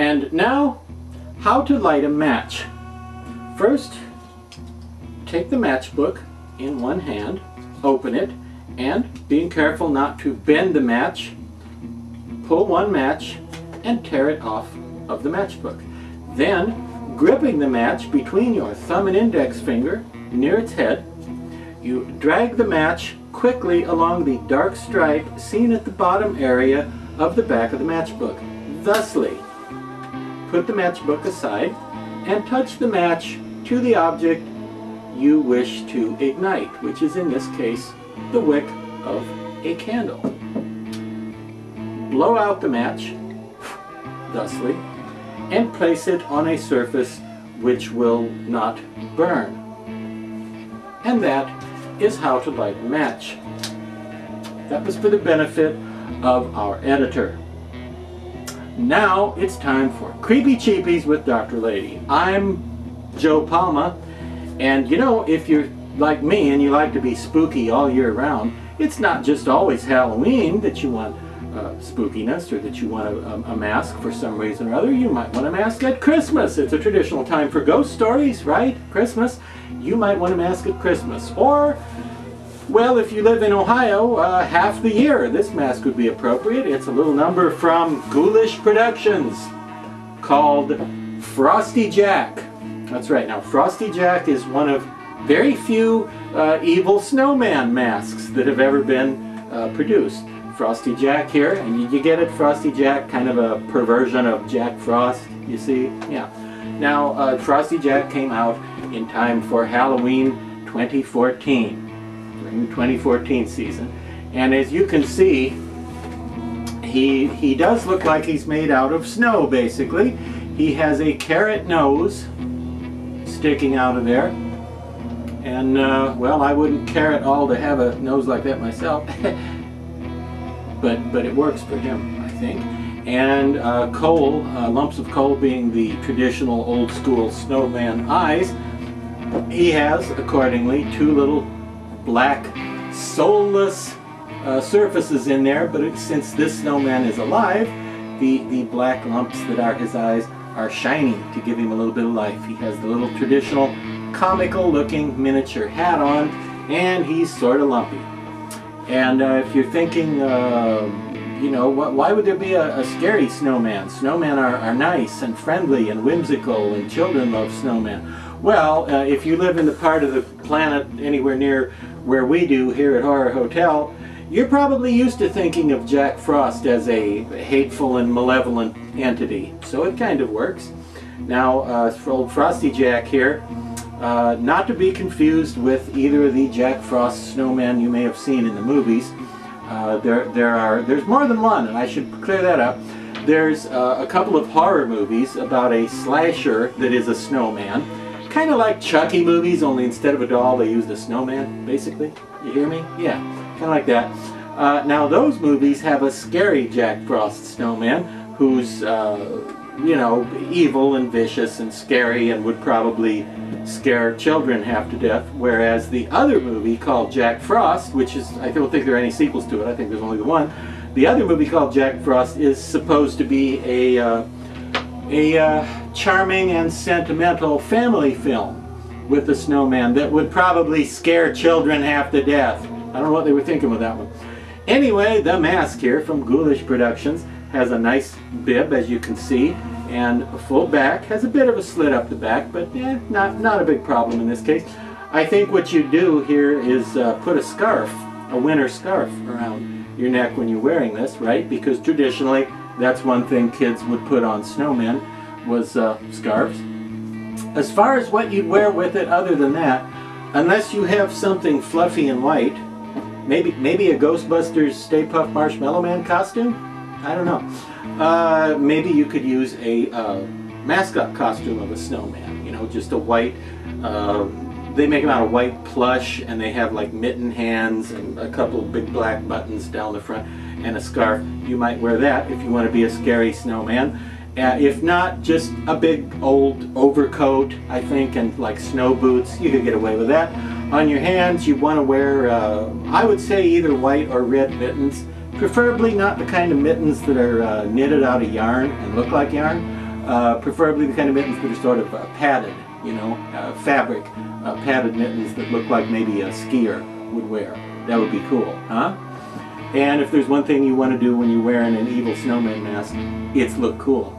And now, how to light a match. First, take the matchbook in one hand, open it, and being careful not to bend the match, pull one match and tear it off of the matchbook. Then, gripping the match between your thumb and index finger near its head, you drag the match quickly along the dark stripe seen at the bottom area of the back of the matchbook. Thusly, put the matchbook aside and touch the match to the object you wish to ignite, which is in this case the wick of a candle. Blow out the match, thusly, and place it on a surface which will not burn. And that is how to light a match. That was for the benefit of our editor. Now it's time for Creepy Cheapies with Dr. Lady. I'm Joe Palma, and you know, if you're like me and you like to be spooky all year round, it's not just always Halloween that you want spookiness, or that you want a mask for some reason or other. You might want a mask at Christmas. It's a traditional time for ghost stories, right? Christmas. You might want a mask at Christmas. Or, well, if you live in Ohio, half the year, this mask would be appropriate. It's a little number from Ghoulish Productions called Frosty Jack. That's right. Now, Frosty Jack is one of very few evil snowman masks that have ever been produced. Frosty Jack here, and you get it, Frosty Jack, kind of a perversion of Jack Frost, you see? Yeah. Now, Frosty Jack came out in time for Halloween 2014, during the 2014 season. And as you can see, he does look like he's made out of snow, basically. He has a carrot nose sticking out of there. And, well, I wouldn't care at all to have a nose like that myself. But it works for him, I think. And coal, lumps of coal being the traditional old school snowman eyes, he has, accordingly, two little black, soulless surfaces in there, but since this snowman is alive, the black lumps that are his eyes are shining to give him a little bit of life. He has the little traditional comical looking miniature hat on, and he's sort of lumpy. And if you're thinking, you know, why would there be a scary snowman? Snowmen are nice and friendly and whimsical, and children love snowmen. Well, if you live in the part of the planet anywhere near where we do here at Horror Hotel, you're probably used to thinking of Jack Frost as a hateful and malevolent entity. So it kind of works. Now, for old Frosty Jack here, not to be confused with either of the Jack Frost snowmen you may have seen in the movies. There's more than one, and I should clear that up. There's a couple of horror movies about a slasher that is a snowman. Kind of like Chucky movies, only instead of a doll they used a snowman, basically. You hear me? Yeah, kind of like that. Now those movies have a scary Jack Frost snowman who's, you know, evil and vicious and scary and would probably scare children half to death, whereas the other movie called Jack Frost, which is, I don't think there are any sequels to it, I think there's only the one, the other movie called Jack Frost is supposed to be a charming and sentimental family film with a snowman that would probably scare children half to death. I don't know what they were thinking with that one. Anyway, the mask here from Ghoulish Productions has a nice bib, as you can see, and a full back. Has a bit of a slit up the back, but not a big problem in this case. I think what you do here is put a scarf, a winter scarf, around your neck when you're wearing this, right? Because traditionally, that's one thing kids would put on snowmen, was scarves. As far as what you'd wear with it other than that, unless you have something fluffy and white, maybe a Ghostbusters Stay Puft Marshmallow Man costume? I don't know. Maybe you could use a mascot costume of a snowman, you know, just a white, they make them out of white plush, and they have like mitten hands and a couple of big black buttons down the front and a scarf. You might wear that if you want to be a scary snowman. If not, just a big old overcoat, I think, and like snow boots. You could get away with that. On your hands, you want to wear, I would say, either white or red mittens. Preferably not the kind of mittens that are knitted out of yarn and look like yarn. preferably the kind of mittens that are sort of padded, you know, fabric padded mittens that look like maybe a skier would wear. That would be cool, huh? And if there's one thing you want to do when you're wearing an evil snowman mask, it's look cool.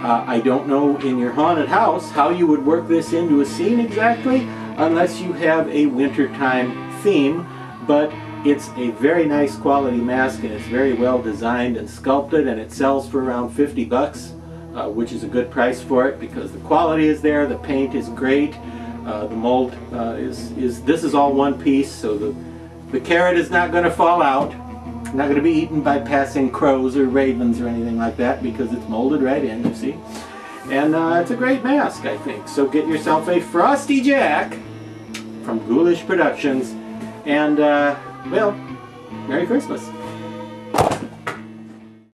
I don't know in your haunted house how you would work this into a scene exactly, unless you have a wintertime theme, but it's a very nice quality mask, and it's very well designed and sculpted, and it sells for around 50 bucks, which is a good price for it because the quality is there, the paint is great, the mold this is all one piece, so the carrot is not going to fall out, not going to be eaten by passing crows or ravens or anything like that because it's molded right in, you see. And it's a great mask, I think. So get yourself a Frosty Jack from Ghoulish Productions, and well, Merry Christmas.